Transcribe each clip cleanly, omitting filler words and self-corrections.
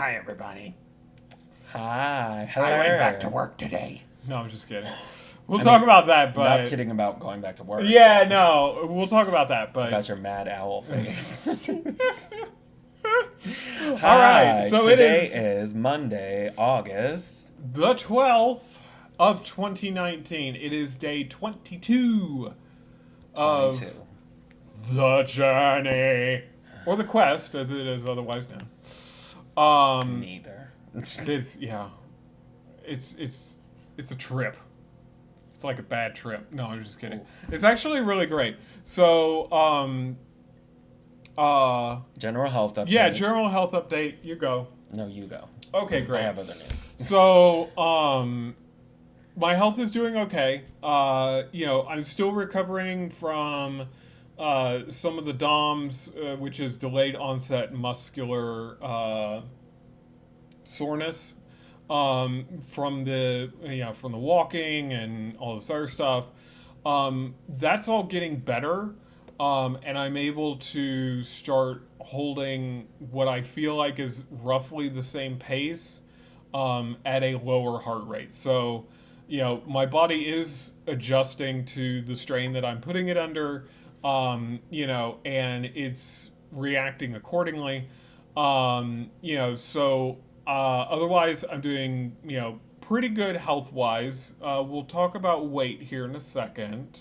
Hi, everybody. Hi. Hello. I went back to work today. No, I'm just kidding. We'll talk about that, but... Not kidding about going back to work. Yeah, no, we'll talk about that, but... About your mad owl face. All right, so today is Monday, August... the 12th of 2019. It is day 22 of 22. the journey. Or the quest, as it is otherwise known. Neither. It's a trip. It's like a bad trip. No, I'm just kidding. Ooh. It's actually really great. So, General health update. yeah, general health update. You go. No, you go. Okay, great. I have other news. So, my health is doing okay. I'm still recovering from some of the DOMS, which is delayed onset muscular soreness. From the walking and all this other stuff. That's all getting better, and I'm able to start holding what I feel like is roughly the same pace at a lower heart rate. So, my body is adjusting to the strain that I'm putting it under, and it's reacting accordingly. Otherwise, I'm doing, pretty good health-wise. We'll talk about weight here in a second.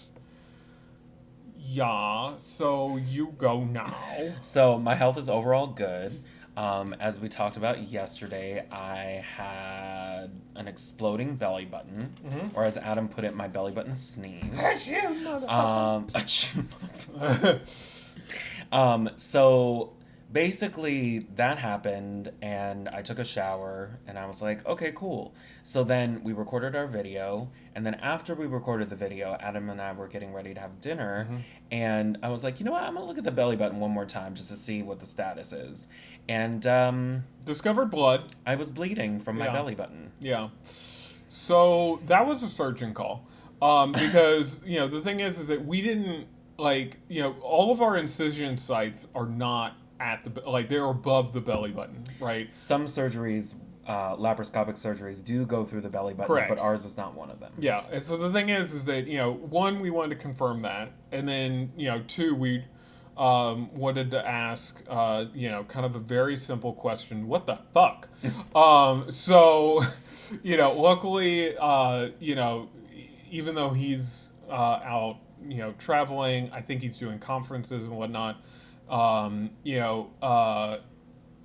Yeah, so you go now. So, my health is overall good. As we talked about yesterday, I had an exploding belly button. Mm-hmm. Or as Adam put it, my belly button sneezed. So... basically, that happened, and I took a shower, and I was like, okay, cool. So then we recorded our video, and then after we recorded the video, Adam and I were getting ready to have dinner, and I was like, you know what, I'm going to look at the belly button one more time just to see what the status is. And, discovered blood. I was bleeding from my belly button. Yeah. So that was a surgeon call. Because, the thing is that we didn't, all of our incision sites are not at the they're above the belly button, right? Some surgeries, laparoscopic surgeries, do go through the belly button, correct, but ours was not one of them. Yeah, and so the thing is that one, we wanted to confirm that, and then two, we wanted to ask kind of a very simple question: what the fuck? Luckily, even though he's out, traveling, I think he's doing conferences and whatnot.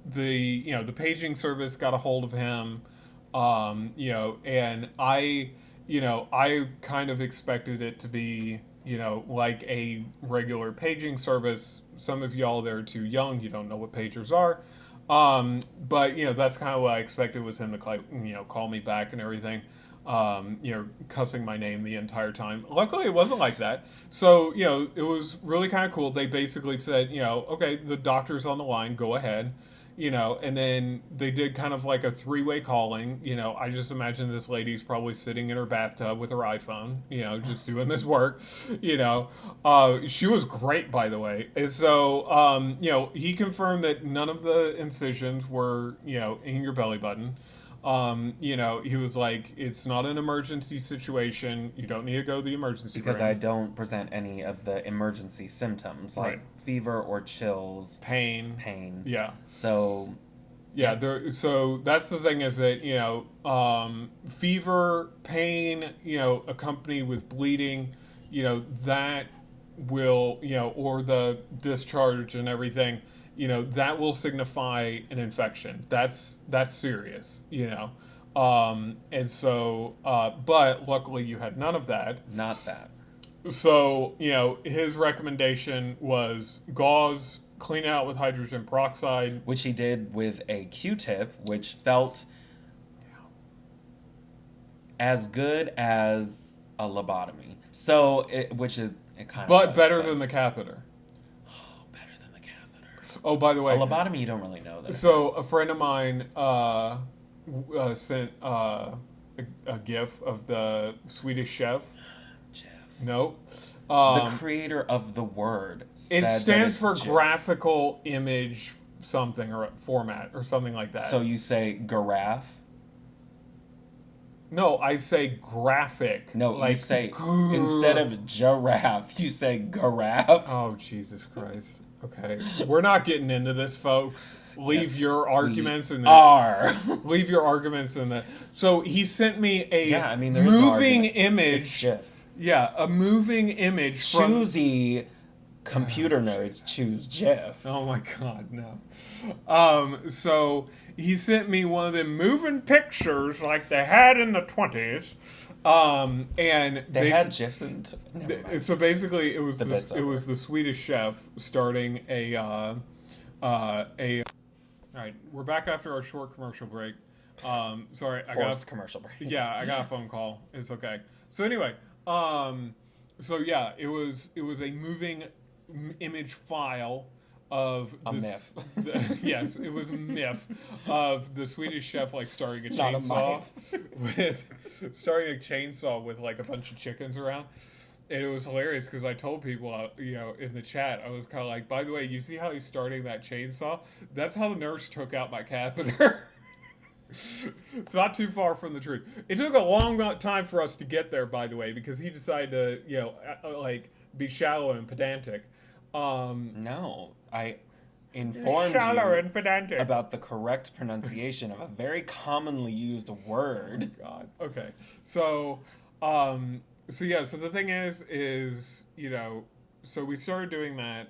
The paging service got a hold of him, and I kind of expected it to be, like a regular paging service. Some of y'all that are too young, you don't know what pagers are. But, that's kind of what I expected was him to, call me back and everything. Cussing my name the entire time. Luckily, it wasn't like that. So, it was really kind of cool. They basically said, okay, the doctor's on the line, go ahead. And then they did kind of like a three-way calling. I just imagine this lady's probably sitting in her bathtub with her iPhone, just doing this work. She was great, by the way. And so, he confirmed that none of the incisions were, in your belly button. He was like, it's not an emergency situation. You don't need to go to the emergency room. Because I don't present any of the emergency symptoms, like fever or chills. Pain. Yeah. So... yeah, so that's the thing is that, fever, pain, accompanied with bleeding, that will, or the discharge and everything, that will signify an infection. That's serious, and so, but luckily you had none of that. Not that. So, his recommendation was gauze, clean out with hydrogen peroxide. Which he did with a Q-tip, which felt as good as a lobotomy. So, it kind of But better than the catheter. Oh, by the way, a lobotomy, you don't really know that. So a friend of mine sent a GIF of the Swedish chef. No, the creator of the word. It stands for graphical image something or format or something like that. So you say giraffe? No, I say graphic. No, like, you say instead of giraffe, you say giraffe. Oh, Jesus Christ. Okay. We're not getting into this, folks. Leave Yes, your arguments in the are. leave your arguments in the. So he sent me a Yeah, I mean there is no moving argument. image. It's GIF. Yeah, a moving image from. Choosy computer nerds choose GIF. Oh my God, no. So he sent me one of them moving pictures like they had in the 20s. And They had GIFs and never mind. so basically, it was The bit's over. the Swedish chef starting a. All right, we're back after our short commercial break. Sorry, I got Forced commercial break. yeah, I got a phone call. It's okay. So anyway, so yeah, it was a moving image file of A this, myth. yes, it was a myth of the Swedish chef like starting a Not a chainsaw with like a bunch of chickens around. And it was hilarious because I told people, in the chat, I was kind of like, by the way, you see how he's starting that chainsaw? That's how the nurse took out my catheter. It's not too far from the truth. It took a long time for us to get there, by the way, because he decided to, be shallow and pedantic. No, I informed Shallow you and pedantic. about the correct pronunciation of a very commonly used word. God. Okay. So the thing is, so we started doing that.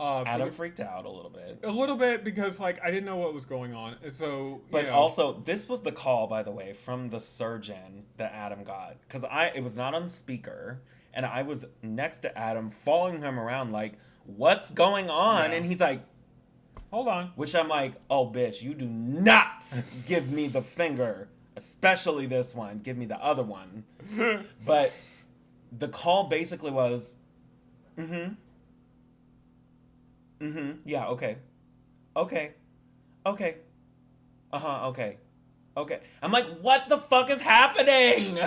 Adam freaked out a little bit. A little bit because I didn't know what was going on. So, But also, this was the call, by the way, from the surgeon that Adam got. Because it was not on speaker, and I was next to Adam, following him around like, what's going on? Yeah. And he's like, hold on. which I'm like, oh, bitch, you do not give me the finger. Especially this one. Give me the other one. But the call basically was, yeah, okay. Okay. Okay. Okay. Okay. I'm like, what the fuck is happening?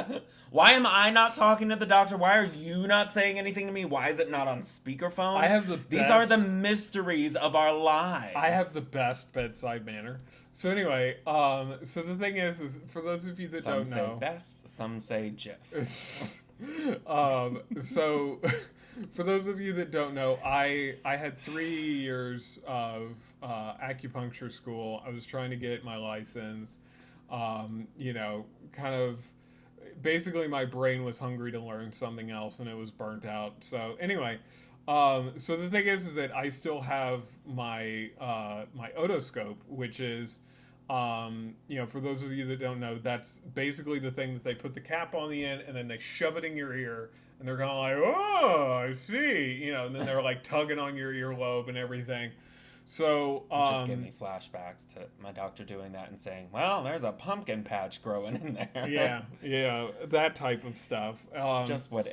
Why am I not talking to the doctor? Why are you not saying anything to me? Why is it not on speakerphone? I have the These are the best- mysteries of our lives. I have the best bedside manner. So anyway, so the thing is for those of you that Some don't say know, best, some say GIF. So for those of you that don't know, I had 3 years of acupuncture school. I was trying to get my license. Kind of basically my brain was hungry to learn something else and it was burnt out. So anyway, so the thing is that I still have my my otoscope, which is for those of you that don't know, that's basically the thing that they put the cap on the end and then they shove it in your ear and they're kind of like, oh, I see, and then they're like tugging on your earlobe and everything. So It just gave me flashbacks to my doctor doing that and saying, well, there's a pumpkin patch growing in there. yeah, that type of stuff. Just what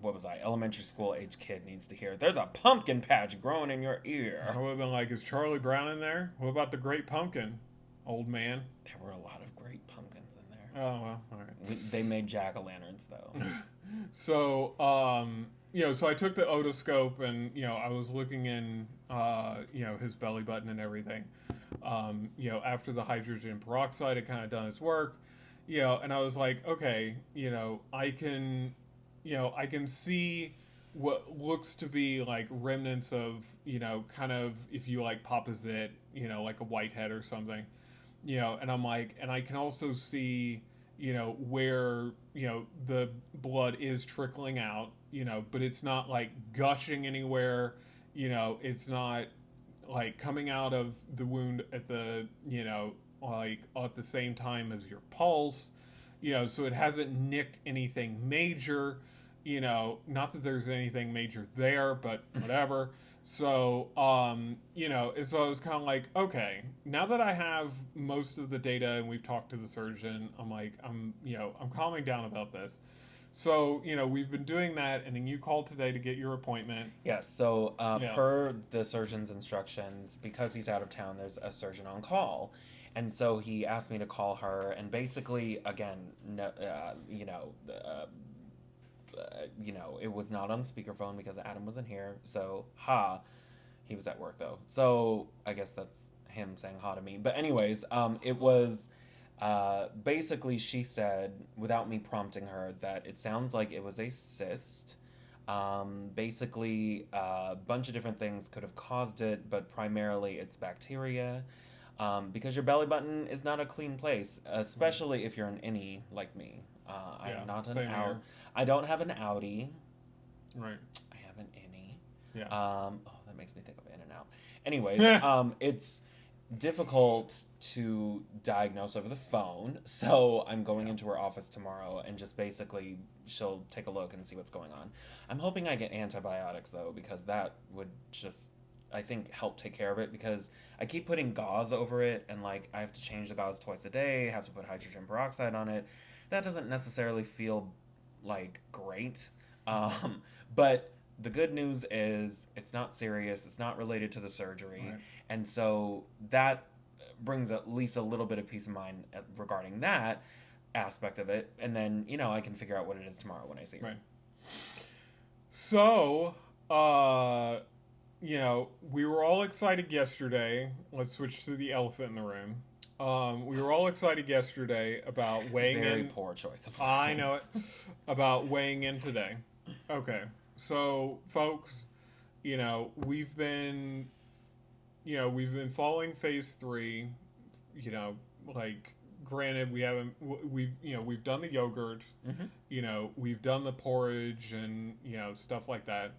was I, elementary school age kid needs to hear. There's a pumpkin patch growing in your ear. I would have been like, is Charlie Brown in there? What about the Great Pumpkin, old man? There were a lot of great pumpkins in there. Oh, well, all right. They made jack-o'-lanterns, though. So, so I took the otoscope and, I was looking in, his belly button and everything. After the hydrogen peroxide had kind of done its work, and I was like, okay, I can see what looks to be like remnants of, kind of, if you like pop a zit, like a whitehead or something, and I'm like, and I can also see, where, the blood is trickling out, but it's not like gushing anywhere, it's not like coming out of the wound at the, like at the same time as your pulse, so it hasn't nicked anything major, not that there's anything major there, but whatever. So, so I was kind of like, okay, now that I have most of the data and we've talked to the surgeon, I'm like, I'm calming down about this. So, we've been doing that, and then you called today to get your appointment. Yes, so per the surgeon's instructions, because he's out of town, there's a surgeon on call. And so he asked me to call her, and basically, again, it was not on speakerphone because Adam wasn't here. So, he was at work though. So, I guess that's him saying ha to me. But, anyways, it was basically she said, without me prompting her, that it sounds like it was a cyst. Basically, a bunch of different things could have caused it, but primarily it's bacteria. Because your belly button is not a clean place, especially if you're an innie like me. I'm not an same out. here. I don't have an outie. Right. I have an innie. Yeah. That makes me think of In and Out. Anyways, it's difficult to diagnose over the phone, so I'm going into her office tomorrow and just basically she'll take a look and see what's going on. I'm hoping I get antibiotics though, because that would just, I think, help take care of it, because I keep putting gauze over it and like I have to change the gauze twice a day, have to put hydrogen peroxide on it. That doesn't necessarily feel like great. But the good news is it's not serious, it's not related to the surgery. Right. And so that brings at least a little bit of peace of mind regarding that aspect of it. And then, I can figure out what it is tomorrow when I see her. Right. So, we were all excited yesterday. Let's switch to the elephant in the room. We were all excited yesterday about weighing in. Very poor choice of words. I know it. About weighing in today. Okay. So, folks, we've been following phase 3. Granted, we've done the yogurt. Mm-hmm. We've done the porridge and stuff like that.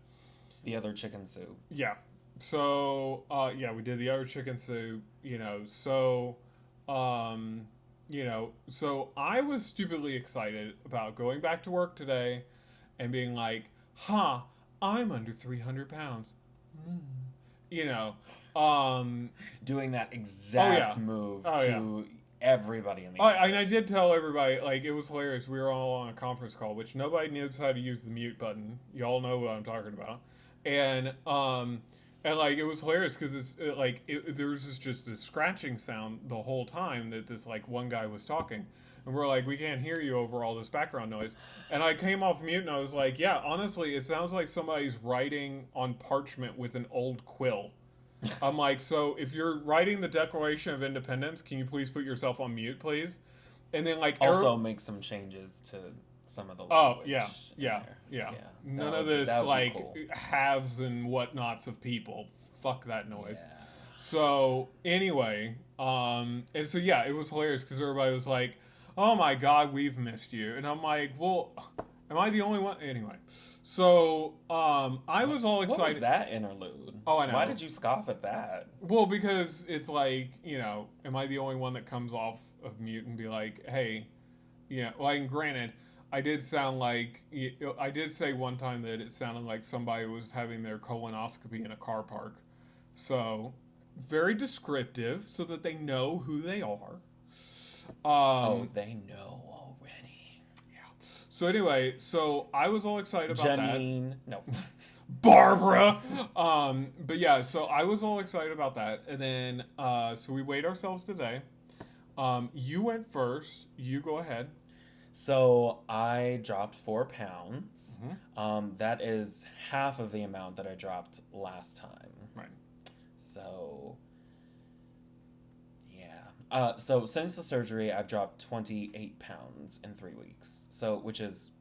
The other chicken soup. Yeah. So, we did the other chicken soup. So I was stupidly excited about going back to work today and being like, I'm under 300 pounds. Doing that exact move to everybody in the office. And I did tell everybody, it was hilarious. We were all on a conference call, which nobody knows how to use the mute button. Y'all know what I'm talking about. And it was hilarious because there was just this scratching sound the whole time that this one guy was talking, and we're like, we can't hear you over all this background noise. And I came off mute and I was like, yeah, honestly, it sounds like somebody's writing on parchment with an old quill. I'm like, so if you're writing the Declaration of Independence, can you please put yourself on mute, please? And then also make some changes to some of the language. Yeah. None of this cool halves and whatnots of people. Fuck that noise. Yeah. So anyway, and so it was hilarious because everybody was like, "Oh my God, we've missed you," and I'm like, "Well, am I the only one?" Anyway, so I was all excited. What was that interlude? Oh, I know. Why did you scoff at that? Well, because it's am I the only one that comes off of mute and be like, "Hey," and granted, I did sound like, I did say one time that it sounded like somebody was having their colonoscopy in a car park. So, very descriptive so that they know who they are. They know already. Yeah. So anyway, I was all excited about Janine. No. Barbara! But yeah, so I was all excited about that. And then, so we weighed ourselves today. You went first. You go ahead. So I dropped 4 pounds. Mm-hmm. That is half of the amount that I dropped last time. Right. So, yeah. So since the surgery, I've dropped 28 pounds in 3 weeks. So, which is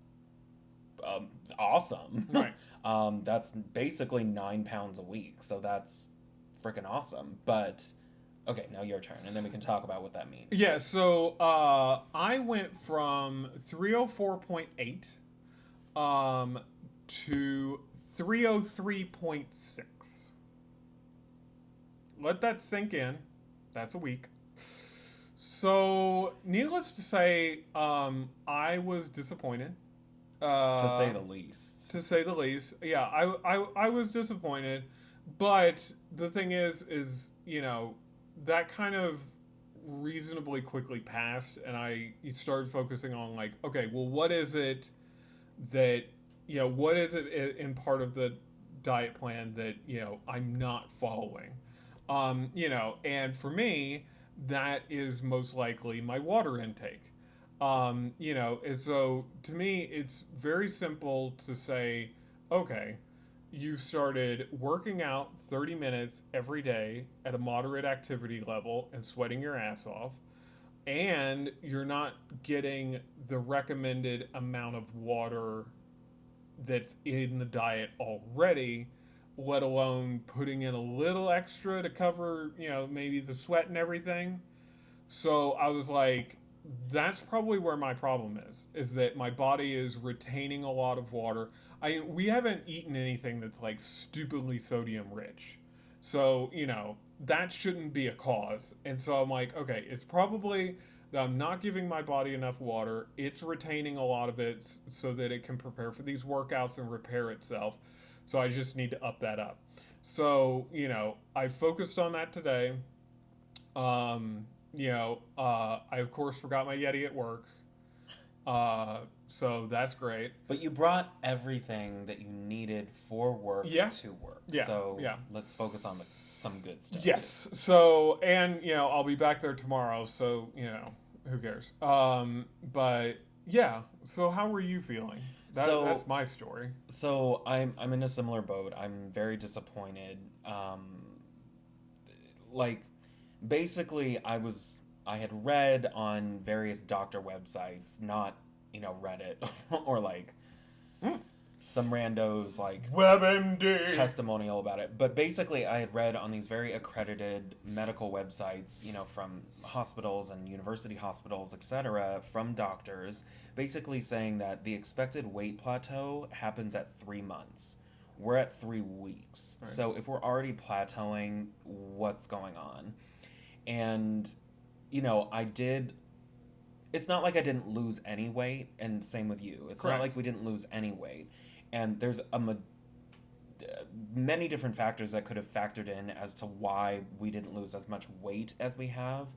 awesome. Right. That's basically 9 pounds a week. So that's freaking awesome. But okay, now your turn, and then we can talk about what that means. Yeah, so I went from 304.8 to 303.6. Let that sink in. That's a week. So, needless to say, I was disappointed. To say the least. To say the least. Yeah, I was disappointed. But the thing is, that kind of reasonably quickly passed, and I started focusing on okay, well, what is it that what is it in part of the diet plan that I'm not following, and for me that is most likely my water intake. And so to me, it's very simple to say, okay, you started working out 30 minutes every day at a moderate activity level and sweating your ass off, and you're not getting the recommended amount of water that's in the diet already, let alone putting in a little extra to cover, maybe the sweat and everything. So I was like, that's probably where my problem is that my body is retaining a lot of water. We haven't eaten anything that's like stupidly sodium rich. So, that shouldn't be a cause. And so I'm like, okay, it's probably that I'm not giving my body enough water. It's retaining a lot of it so that it can prepare for these workouts and repair itself. So I just need to up that up. So, I focused on that today. I of course forgot my Yeti at work. So that's great. But you brought everything that you needed for work to work. Yeah. So yeah. let's focus on some good stuff. Yes. So, and, I'll be back there tomorrow. So, who cares? But yeah. So how were you feeling? That's my story. So I'm in a similar boat. I'm very disappointed. Basically, I had read on various doctor websites, not, Reddit or some randos WebMD testimonial about it. But basically, I had read on these very accredited medical websites, from hospitals and university hospitals, etc., from doctors, basically saying that the expected weight plateau happens at 3 months. We're at 3 weeks. Right. So if we're already plateauing, what's going on? And, it's not like I didn't lose any weight, and same with you. It's Correct. Not like we didn't lose any weight. And there's many different factors that could have factored in as to why we didn't lose as much weight as we have.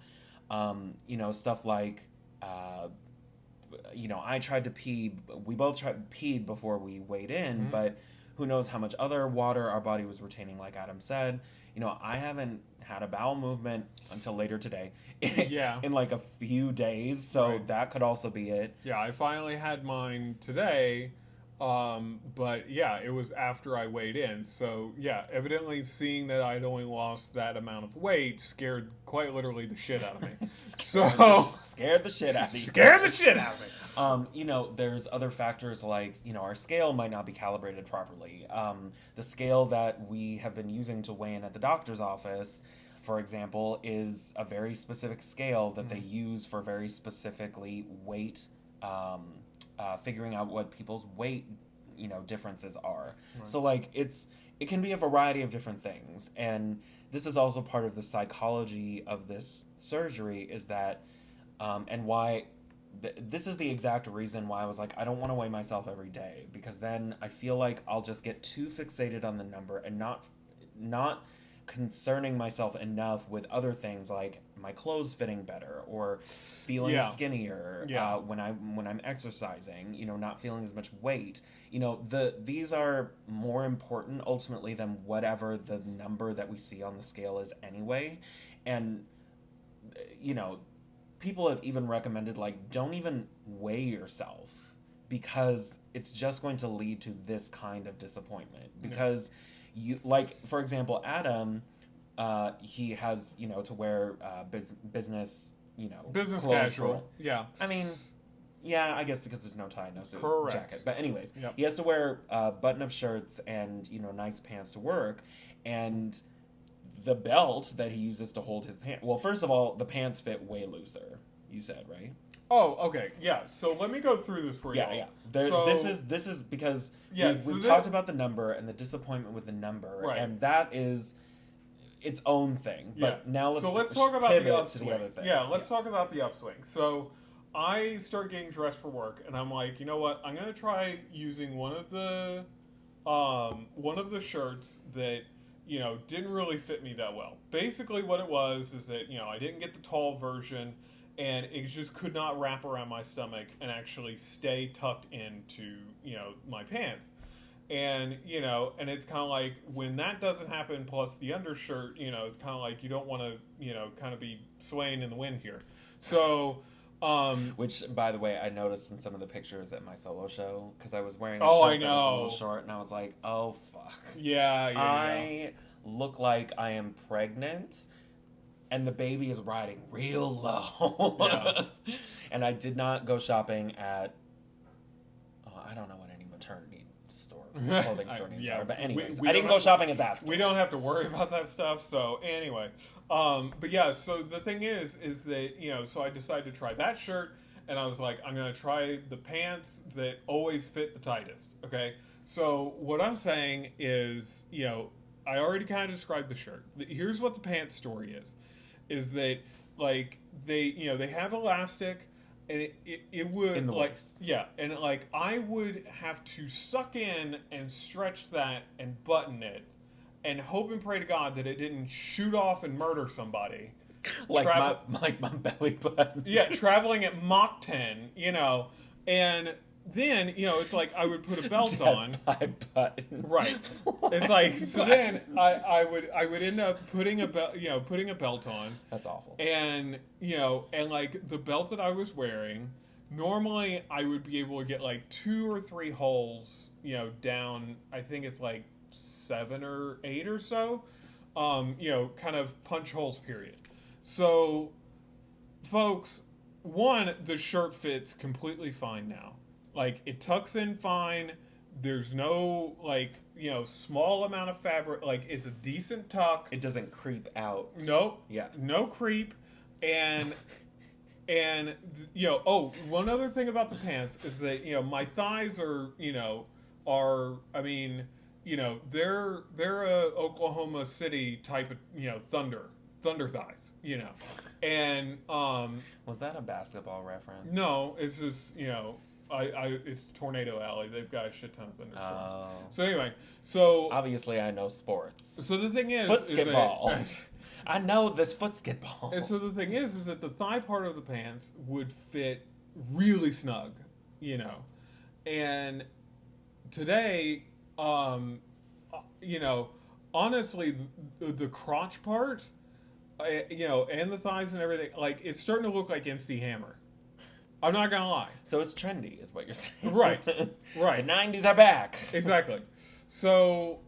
Stuff like, I tried to pee. We both peed before we weighed in, mm-hmm. but who knows how much other water our body was retaining, like Adam said. I haven't had a bowel movement until later today. Yeah. In a few days, so right. That could also be it. Yeah, I finally had mine today, but yeah, it was after I weighed in. So yeah, evidently seeing that I'd only lost that amount of weight scared quite literally the shit out of me. Scared the shit out of me. Scared the shit out of me. There's other factors like, our scale might not be calibrated properly. The scale that we have been using to weigh in at the doctor's office, for example, is a very specific scale that they use for very specifically weight, figuring out what people's weight, differences are. Right. So it can be a variety of different things. And this is also part of the psychology of this surgery is that, and why this is the exact reason why I was like, I don't want to weigh myself every day, because then I feel like I'll just get too fixated on the number and not concerning myself enough with other things like my clothes fitting better or feeling skinnier when I'm exercising, not feeling as much weight. These are more important ultimately than whatever the number that we see on the scale is anyway. And people have even recommended don't even weigh yourself, because it's just going to lead to this kind of disappointment. Because you, for example, Adam, he has, to wear business, business casual. Yeah. I mean, yeah, I guess because there's no tie, no suit, Correct. jacket. But anyways, he has to wear button-up shirts and, nice pants to work. And the belt that he uses to hold his pants... Well, first of all, the pants fit way looser, you said, right? Oh, okay, yeah. So let me go through this for you. Yeah. This is because we've talked about the number and the disappointment with the number, right. And that is its own thing. But now let's talk about the upswing. To the other thing. Yeah, let's talk about the upswing. So I start getting dressed for work, and I'm like, you know what? I'm gonna try using one of the shirts that didn't really fit me that well. Basically, what it was is that I didn't get the tall version, and it just could not wrap around my stomach and actually stay tucked into my pants. And and it's kind of like when that doesn't happen, plus the undershirt, it's kind of like you don't want to kind of be swaying in the wind here. So Which, by the way, I noticed in some of the pictures at my solo show because I was wearing a Oh, I shirt that was a little know. short, and I was like, "Oh fuck!" Yeah, I look like I am pregnant, and the baby is riding real low. Yeah. And I did not go shopping at. Oh, I don't know what any maternity store, clothing store names yeah. are, but anyways, We I don't didn't go have- shopping at that store. We don't have to worry about that stuff. So anyway, but yeah. So the thing is that so I decided to try that shirt, and I was like, I'm gonna try the pants that always fit the tightest. Okay. So what I'm saying is, I already kind of described the shirt. Here's what the pants story is that like they have elastic. And it would In the like waist. yeah, and like I would have to suck in and stretch that and button it, and hope and pray to God that it didn't shoot off and murder somebody. like Travel- my belly button. Yeah, traveling at Mach 10, and then it's like I would put a belt on. By button. Right. It's like so then I would end up putting a belt on. That's awful. And and like the belt that I was wearing, normally I would be able to get like 2 or 3 holes, down. I think it's like 7 or 8 or so, kind of punch holes. Period. So, folks, one, the shirt fits completely fine now. Like it tucks in fine. There's no small amount of fabric. Like it's a decent tuck. It doesn't creep out. Nope. Yeah. No creep. And one other thing about the pants is that my thighs are they're a Oklahoma City type of thunder thighs, and Was that a basketball reference? no, it's just it's Tornado Alley. They've got a shit ton of thunderstorms. Oh. So anyway, so Obviously, I know sports. so the thing is Footsketball. that- I know this footsketball. And so the thing is that the thigh part of the pants would fit really snug, And today, honestly, the crotch part, and the thighs and everything, like it's starting to look like MC Hammer. I'm not gonna lie. So it's trendy, is what you're saying. Right. The Right. 90s are back. Exactly. So,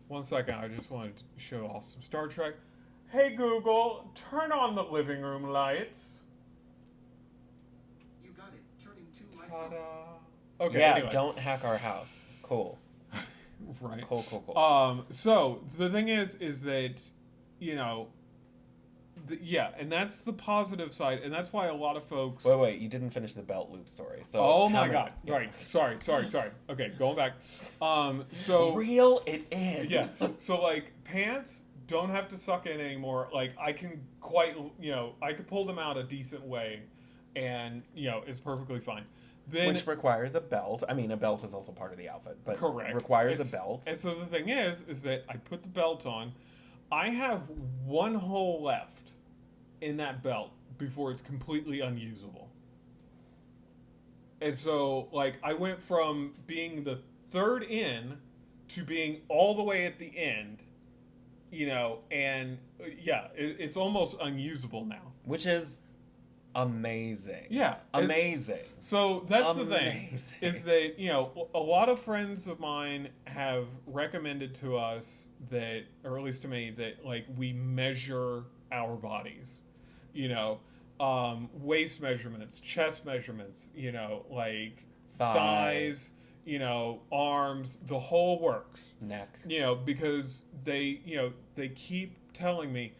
one second, I just wanted to show off some Star Trek. Hey Google, turn on the living room lights. You got it. Turning 2 lights on. Ta-da. Okay, Yeah, anyway. don't hack our house. Cool. Right. Cool. So the thing is that, and that's the positive side, and that's why a lot of folks. Wait, you didn't finish the belt loop story. So Oh how my many- God! yeah. Right. Sorry. Okay, going back. So Reel it in. yeah. So like pants don't have to suck in anymore. Like I can I could pull them out a decent way, and it's perfectly fine. Then Which requires a belt. I mean, a belt is also part of the outfit, but correct requires It's- a belt. And so the thing is that I put the belt on. I have 1 hole left in that belt before it's completely unusable. And so, like, I went from being the third in to being all the way at the end, and it's almost unusable now. Which is amazing. Yeah. Amazing. So that's the thing, Amazing. is that, a lot of friends of mine have recommended to us that, or at least to me, that, like, we measure our bodies, waist measurements, chest measurements, like thighs, arms, the whole works. Neck. Because they keep telling me,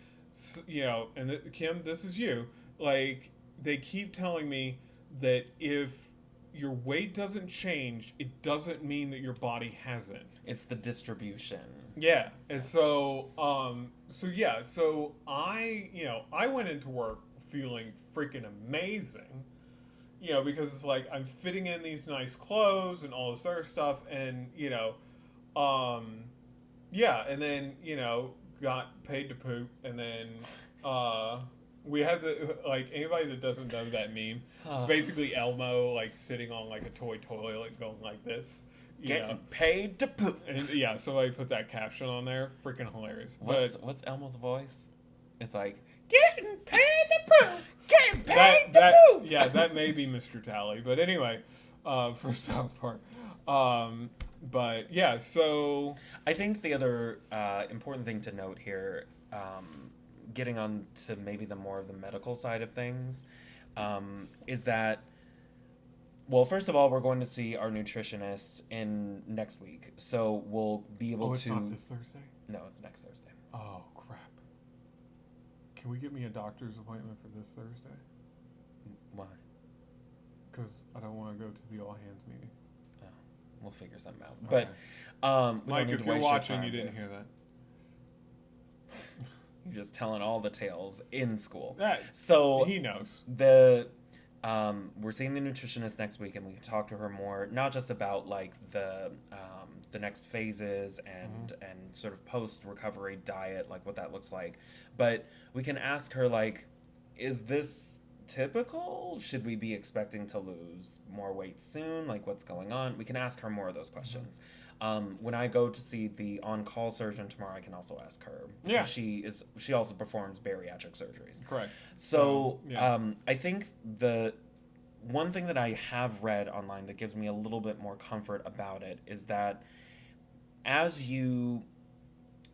and Kim, this is you, like, they keep telling me that if your weight doesn't change, it doesn't mean that your body hasn't. It's the distribution. Yeah, and so I went into work feeling freaking amazing, because it's like I'm fitting in these nice clothes and all this other stuff, and and then got paid to poop, and then we had the, like, anybody that doesn't know that meme, it's basically Elmo, like, sitting on, like, a toy toilet going like this. Getting paid to poop. And yeah, somebody put that caption on there. Freaking hilarious. What's Elmo's voice? It's like, getting paid to poop. Getting paid to poop. Yeah, that may be Mr. Tally, but anyway, for South Park. But yeah, so I think the other important thing to note here, getting on to maybe the more of the medical side of things, is that, well, first of all, we're going to see our nutritionist in next week, so we'll be able it's to. not this Thursday. No, it's next Thursday. Oh crap! Can we get me a doctor's appointment for this Thursday? Why? Because I don't want to go to the all hands meeting. Oh, we'll figure something out. Okay. But we Mike, don't need if to you're waste your watching, time you didn't to- hear that. You're just telling all the tales in school. That So he knows. we're seeing the nutritionist next week, and we can talk to her more, not just about like the next phases and sort of post recovery diet, like what that looks like, but we can ask her like, is this typical? Should we be expecting to lose more weight soon? Like, what's going on? We can ask her more of those questions. When I go to see the on-call surgeon tomorrow, I can also ask her. Yeah. Because she also performs bariatric surgeries. Correct. So yeah. I think the one thing that I have read online that gives me a little bit more comfort about it is that as you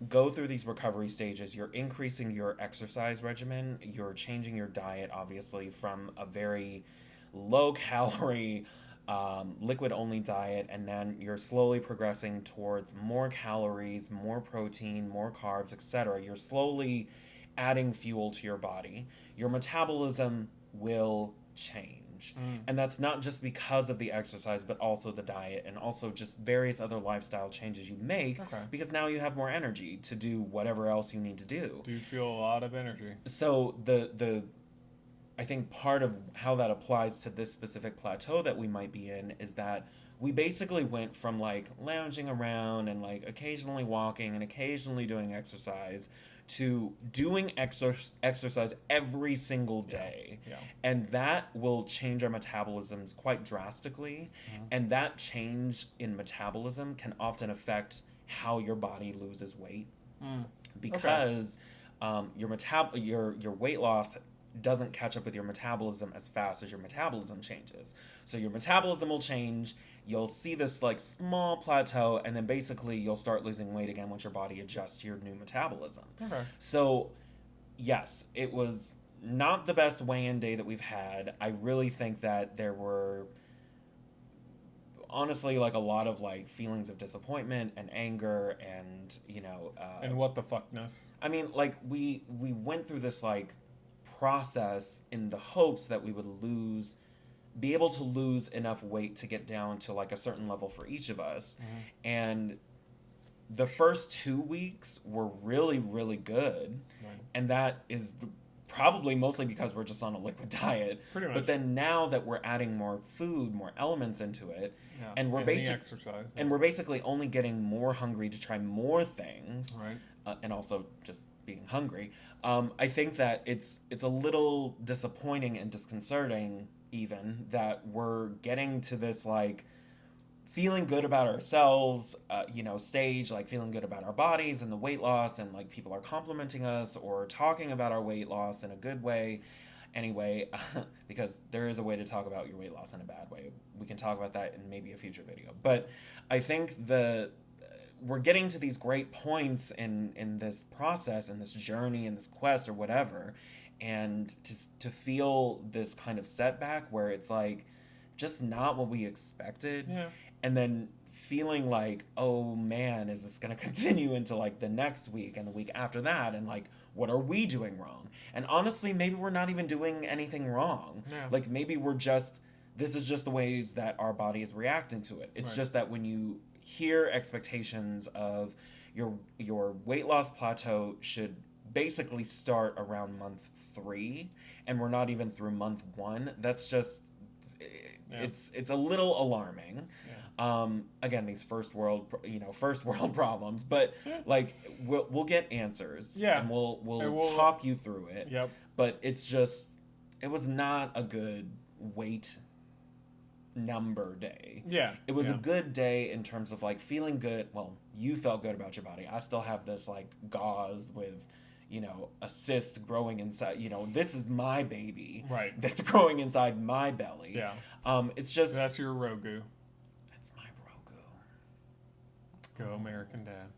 go through these recovery stages, you're increasing your exercise regimen, you're changing your diet, obviously, from a very low-calorie, liquid-only diet, and then you're slowly progressing towards more calories, more protein, more carbs, etc. You're slowly adding fuel to your body. Your metabolism will change. And that's not just because of the exercise, but also the diet and also just various other lifestyle changes you make, because now you have more energy to do whatever else you need to do. Do you feel a lot of energy? So I think part of how that applies to this specific plateau that we might be in is that we basically went from like lounging around and like occasionally walking and occasionally doing exercise to doing exercise every single day. Yeah. And that will change our metabolisms quite drastically. And that change in metabolism can often affect how your body loses weight. Because your weight loss doesn't catch up with your metabolism as fast as your metabolism changes. So your metabolism will change, you'll see this like small plateau, and then basically you'll start losing weight again once your body adjusts to your new metabolism. So yes, it was not the best weigh-in day that we've had. I really think that there were honestly like a lot of like feelings of disappointment and anger and and what the fuckness. I mean, like we went through this like process in the hopes that we would be able to lose enough weight to get down to like a certain level for each of us. And the first 2 weeks were really, really good. And that is probably mostly because we're just on a liquid diet. Pretty much. But then now that we're adding more food, more elements into it, and we're exercise. and we're basically only getting more hungry to try more things, Right. And also just being hungry. I think that it's a little disappointing and disconcerting even that we're getting to this like feeling good about ourselves, stage, like feeling good about our bodies and the weight loss, and like people are complimenting us or talking about our weight loss in a good way. Anyway, because there is a way to talk about your weight loss in a bad way. We can talk about that in maybe a future video. But I think we're getting to these great points in this process, in this journey, in this quest or whatever, and to feel this kind of setback where it's like just not what we expected, and then feeling like, oh man, is this going to continue into like the next week and the week after that, and like what are we doing wrong? And honestly, maybe we're not even doing anything wrong. Like maybe this is just the ways that our body is reacting to it. It's just that when you hear expectations of your weight loss plateau should basically start around month 3, and we're not even through month 1, that's just it's a little alarming. Again, these first world problems, but like we'll get answers, and we'll talk you through it. But it's just, it was not a good weight number day. It was a good day in terms of like feeling good. Well, you felt good about your body. I still have this like gauze with a cyst growing inside. This is my baby, Right. That's growing inside my belly. Yeah. It's just That's your Rogu. it's my Roku. Go American Dad.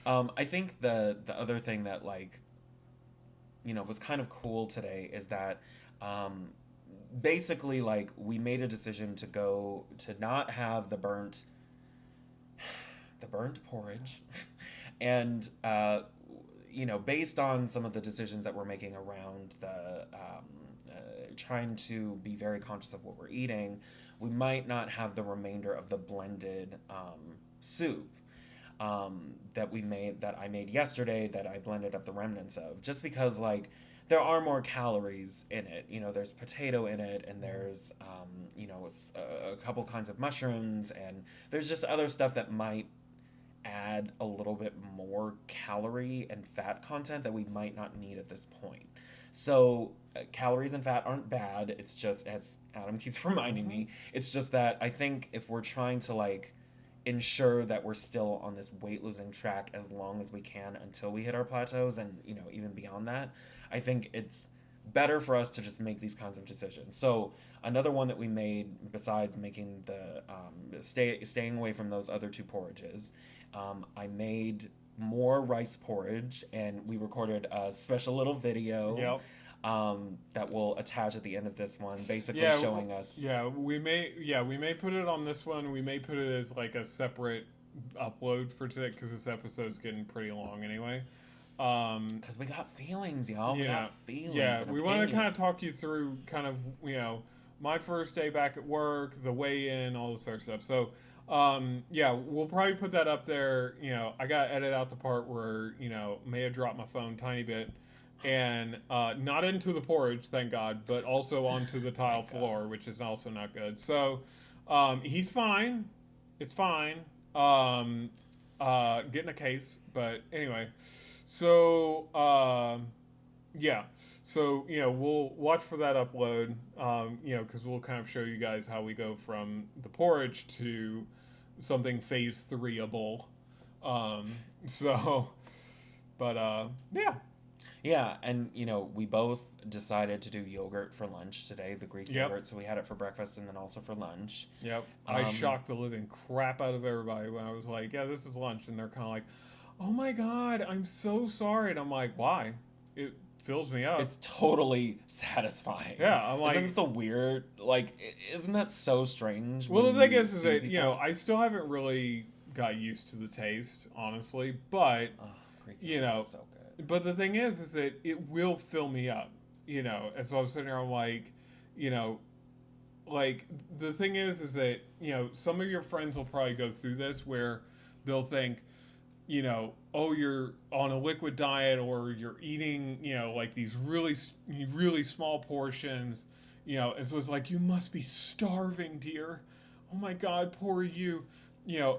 I think the other thing that was kind of cool today is that basically we made a decision to not have the burnt porridge and based on some of the decisions that we're making around the trying to be very conscious of what we're eating, we might not have the remainder of the blended soup that I made yesterday, that I blended up the remnants of, just because there are more calories in it. There's potato in it, and there's a couple kinds of mushrooms, and there's just other stuff that might add a little bit more calorie and fat content that we might not need at this point. So calories and fat aren't bad. It's just, as Adam keeps reminding me, it's just that I think if we're trying to ensure that we're still on this weight losing track as long as we can until we hit our plateaus, and even beyond that, I think it's better for us to just make these kinds of decisions. So another one that we made, besides making the staying away from those other two porridges, I made more rice porridge, and we recorded a special little video. Yep. That we'll attach at the end of this one, basically showing us. Yeah, we may put it on this one. We may put it as a separate upload for today, because this episode's getting pretty long anyway. Because we got feelings, y'all. We got feelings. Yeah, and we want to kind of opinions. talk you through kind of my first day back at work, the weigh-in, all this other stuff. So we'll probably put that up there. I got to edit out the part where may have dropped my phone a tiny bit. And not into the porridge, thank God, but also onto the tile floor, which is also not good. So he's fine. It's fine. Getting a case. But anyway. So, So, we'll watch for that upload, because we'll kind of show you guys how we go from the porridge to something phase 3-able. Yeah. Yeah, and we both decided to do yogurt for lunch today, the Greek yogurt. So we had it for breakfast and then also for lunch. Yep. I shocked the living crap out of everybody when I was like, yeah, this is lunch. And they're kind of like, oh my God, I'm so sorry. And I'm like, why? It fills me up. It's totally satisfying. Yeah, I'm like... Isn't it the weird, isn't that so strange? Well, the thing is that, people? I still haven't really got used to the taste, honestly. But, Greek yogurt is so good. But the thing is that it will fill me up, And so I was sitting there, I'm like, the thing is that, some of your friends will probably go through this where they'll think, oh, you're on a liquid diet, or you're eating, these really, really small portions, and so it's like, you must be starving, dear. Oh my God, poor you.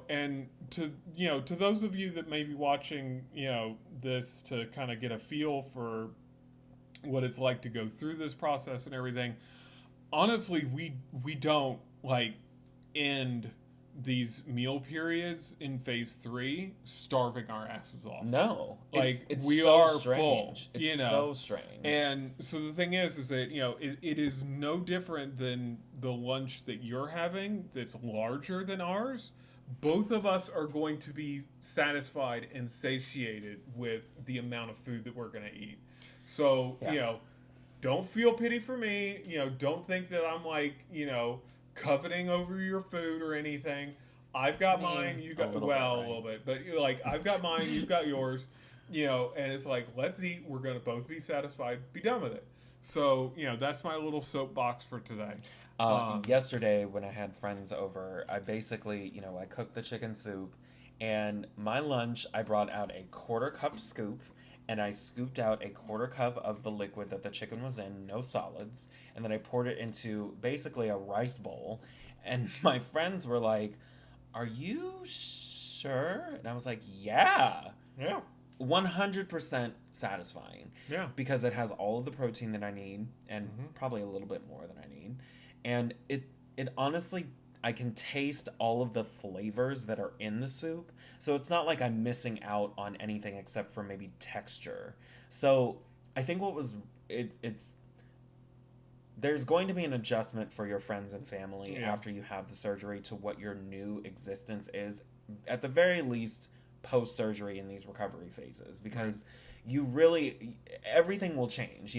And to those of you that may be watching, this to kind of get a feel for what it's like to go through this process and everything, honestly, we don't end these meal periods in phase 3 starving our asses off. No, it's we so are strange. full. It's so strange. And so the thing is that it is no different than the lunch that you're having that's larger than ours. Both of us are going to be satisfied and satiated with the amount of food that we're going to eat. So don't feel pity for me. Don't think that I'm coveting over your food or anything. I've got mine, you got a little bit, but I've got mine, you've got yours, and it's let's eat, we're gonna both be satisfied, be done with it. So that's my little soapbox for today. Yesterday when I had friends over, I basically I cooked the chicken soup, and my lunch I brought out a 1/4 cup scoop, and I scooped out a 1/4 cup of the liquid that the chicken was in, no solids, and then I poured it into basically a rice bowl. And my friends were like, are you sure? And I was like, yeah. 100% satisfying. Yeah. Because it has all of the protein that I need, and probably a little bit more than I need. And it honestly, I can taste all of the flavors that are in the soup. So it's not like I'm missing out on anything except for maybe texture. So I think it's there's going to be an adjustment for your friends and family after you have the surgery to what your new existence is, at the very least post-surgery in these recovery phases, because everything will change.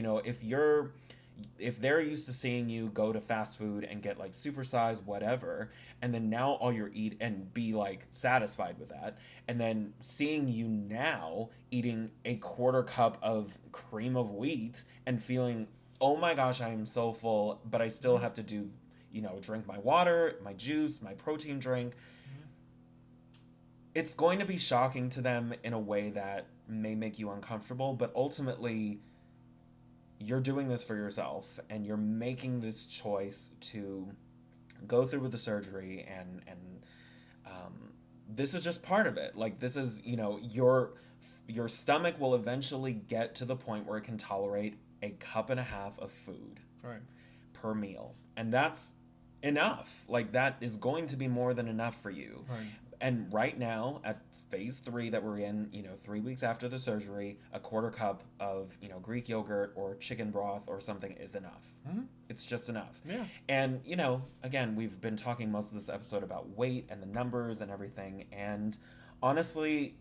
If they're used to seeing you go to fast food and get like supersized whatever, and then now all you eat and be like satisfied with that, and then seeing you now eating a quarter cup of cream of wheat and feeling, oh my gosh, I am so full, but I still have to do, drink my water, my juice, my protein drink. It's going to be shocking to them in a way that may make you uncomfortable, but ultimately you're doing this for yourself, and you're making this choice to go through with the surgery, and this is just part of it. Like, this is, your stomach will eventually get to the point where it can tolerate a cup and a half of food per meal, and that's enough. Like, that is going to be more than enough for you. And right now, at phase 3 that we're in, 3 weeks after the surgery, a quarter cup of, Greek yogurt or chicken broth or something is enough. It's just enough. Yeah. And, again, we've been talking most of this episode about weight and the numbers and everything. And honestly,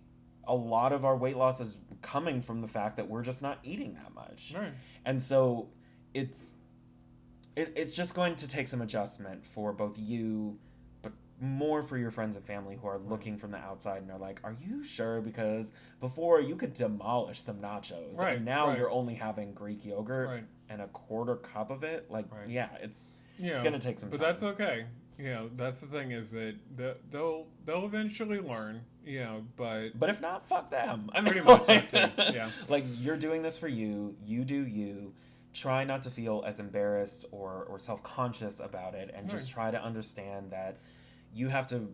a lot of our weight loss is coming from the fact that we're just not eating that much. And so it's just going to take some adjustment for both you, more for your friends and family who are looking from the outside and are like, are you sure? Because before you could demolish some nachos, and now you're only having Greek yogurt and a quarter cup of it. Like, it's gonna take some time. But that's okay. That's the thing, is that they'll eventually learn. But if not, fuck them. I pretty much have to. Yeah. Like, you're doing this for you. You do you. Try not to feel as embarrassed or self-conscious about it, and just try to understand that you have to,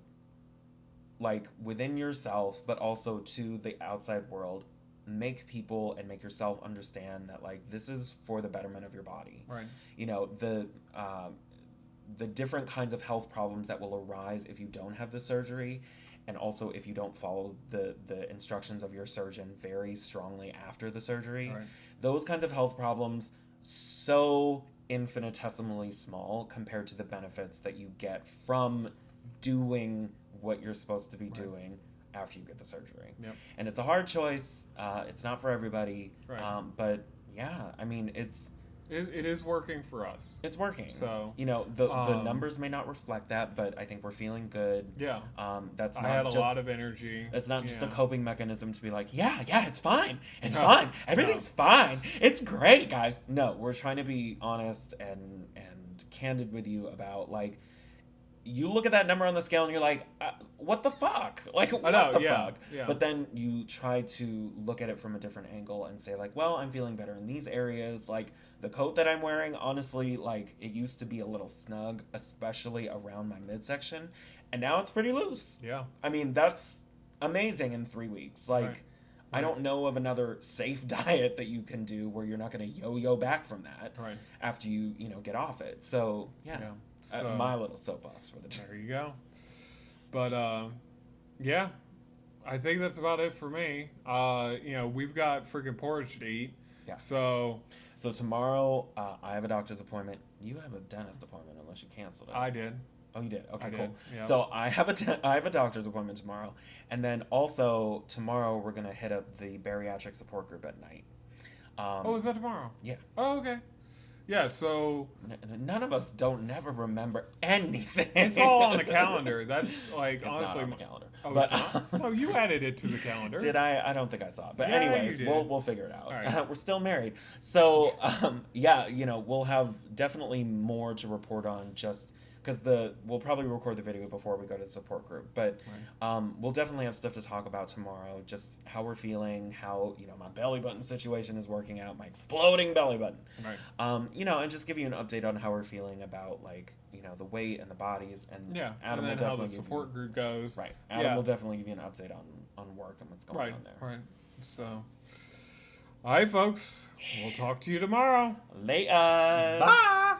like, within yourself, but also to the outside world, make people and make yourself understand that, like, this is for the betterment of your body. The different kinds of health problems that will arise if you don't have the surgery, and also if you don't follow the instructions of your surgeon very strongly after the surgery. Those kinds of health problems, so infinitesimally small compared to the benefits that you get from doing what you're supposed to be doing after you get the surgery. And it's a hard choice. It's not for everybody. But yeah, I mean, it is working for us. It's working. So the numbers may not reflect that, but I think we're feeling good. That's not I had a lot of energy. It's not just a coping mechanism to be like, yeah, it's fine. It's fine. Everything's fine. It's great, guys. No, we're trying to be honest and candid with you about, like, you look at that number on the scale and you're like, what the fuck? Like, what the fuck? But then you try to look at it from a different angle and say, like, well, I'm feeling better in these areas. Like, the coat that I'm wearing, honestly, like, it used to be a little snug, especially around my midsection, and now it's pretty loose. I mean, that's amazing in 3 weeks. Like, I don't know of another safe diet that you can do where you're not going to yo-yo back from that after you get off it. So, So, my little soapbox for the day. There you go. But I think that's about it for me. We've got freaking porridge to eat. So tomorrow I have a doctor's appointment. You have a dentist appointment unless you canceled it. I did. Oh, you did? Okay, I cool. did, yeah. So I have a doctor's appointment tomorrow, and then also tomorrow we're gonna hit up the bariatric support group at night. Is that tomorrow? Yeah. Oh, okay. Yeah, so none of us don't never remember anything. It's all on the calendar. That's like, it's honestly, not on the calendar. Oh, but it's not? Oh, you added it to the calendar. Did I? I don't think I saw it. But yeah, anyways, we'll figure it out. All right. We're still married, so we'll have definitely more to report on, just because we'll probably record the video before we go to the support group. But we'll definitely have stuff to talk about tomorrow, just how we're feeling, how my belly button situation is working out, my exploding belly button. And just give you an update on how we're feeling about, like, the weight and the bodies, and Adam will definitely how the support group goes. Adam will definitely give you an update on work and what's going on there. So, all right, folks, we'll talk to you tomorrow. Later. Bye.